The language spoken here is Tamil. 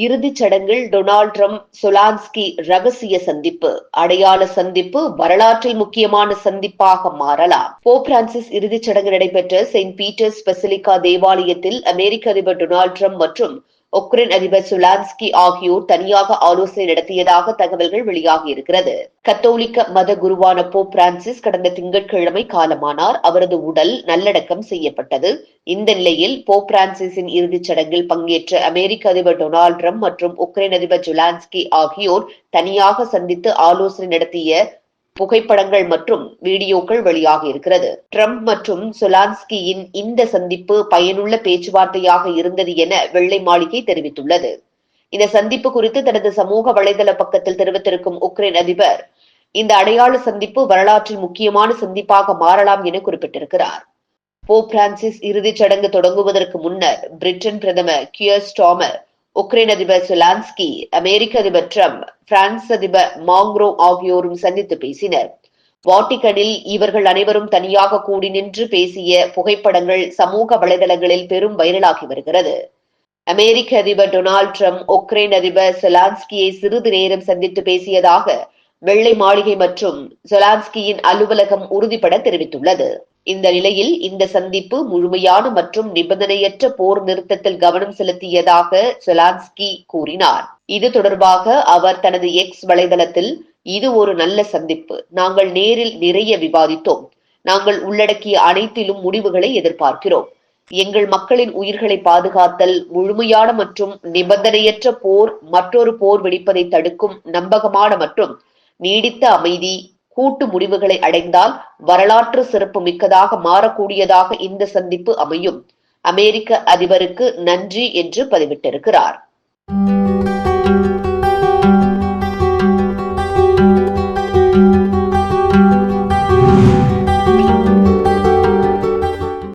இறுதிச் சடங்கில் டொனால்ட் ட்ரம்ப் சொலான்ஸ்கி ரகசிய சந்திப்பு, அடையாள சந்திப்பு வரலாற்றில் முக்கியமான சந்திப்பாக மாறலாம். போப் பிரான்சிஸ் இறுதிச் சடங்கு நடைபெற்ற செயின்ட் பீட்டர்ஸ் பசிலிகா தேவாலயத்தில் அமெரிக்க அதிபர் டொனால்ட் ட்ரம்ப் மற்றும் உக்ரைன் அதிபர் சொலான்ஸ்கி ஆகியோர் தனியாக ஆலோசனை நடத்தியதாக தகவல்கள் வெளியாகியிருக்கிறது. கத்தோலிக்க மத குருவான போப் பிரான்சிஸ் கடந்த திங்கட்கிழமை காலமானார். அவரது உடல் நல்லடக்கம் செய்யப்பட்டது. இந்த நிலையில் போப் பிரான்சிஸின் இறுதிச் சடங்கில் பங்கேற்ற அமெரிக்க அதிபர் டொனால்ட் ட்ரம்ப் மற்றும் உக்ரைன் அதிபர் ஜெலன்ஸ்கி ஆகியோர் தனியாக சந்தித்து ஆலோசனை நடத்திய புகைப்படங்கள் மற்றும் வீடியோக்கள் வெளியாகி இருக்கிறது. ட்ரம்ப் மற்றும் சொலான்ஸ்கியின் இந்த சந்திப்பு பயனுள்ள பேச்சுவார்த்தையாக இருந்தது என வெள்ளை மாளிகை தெரிவித்துள்ளது. இந்த சந்திப்பு குறித்து தனது சமூக வலைதள பக்கத்தில் தெரிவித்திருக்கும் உக்ரைன் அதிபர், இந்த அடையாள சந்திப்பு வரலாற்றில் முக்கியமான சந்திப்பாக மாறலாம் என குறிப்பிட்டிருக்கிறார். போப் பிரான்சிஸ் இறுதிச் சடங்கு தொடங்குவதற்கு முன்னர் பிரிட்டன் பிரதமர் கியர் ஸ்டார்மர், உக்ரைன் அதிபர் செலான்ஸ்கி, அமெரிக்க அதிபர் ட்ரம்ப், பிரான்ஸ் அதிபர் மாக்ரோ ஆகியோரும் சந்தித்து பேசினர். வாட்டிகனில் இவர்கள் அனைவரும் தனியாக கூடி நின்று பேசிய புகைப்படங்கள் சமூக வலைதளங்களில் பெரும் வைரலாகி வருகிறது. அமெரிக்க அதிபர் டொனால்ட் ட்ரம்ப் உக்ரைன் அதிபர் செலான்ஸ்கியை சிறிது நேரம் சந்தித்து பேசியதாக வெள்ளை மாளிகை மற்றும் செலான்ஸ்கியின் அலுவலகம் உறுதிபட தெரிவித்துள்ளது. இந்த நிலையில் இந்த சந்திப்பு முழுமையான மற்றும் நிபந்தனையற்ற போர் நிறுத்தத்தில் கவனம் செலுத்தியதாக செலான்ஸ்கி கூறினார். இது தொடர்பாக அவர் தனது எக்ஸ் வலைதளத்தில், இது ஒரு நல்ல சந்திப்பு, நாங்கள் நேரில் நிறைய விவாதித்தோம், நாங்கள் உள்ளடக்கிய அனைத்திலும் முடிவுகளை எதிர்பார்க்கிறோம், எங்கள் மக்களின் உயிர்களை பாதுகாத்தல், முழுமையான மற்றும் நிபந்தனையற்ற போர் மற்றொரு போர் வெடிப்பதை தடுக்கும் நம்பகமான மற்றும் நீடித்த அமைதி கூட்டு முடிவுகளை அடைந்தால் வரலாற்று சிறப்பு மிக்கதாக மாறக்கூடியதாக இந்த சந்திப்பு அமையும். அமெரிக்க அதிபருக்கு நன்றி என்று பதிவிட்டிருக்கிறார்.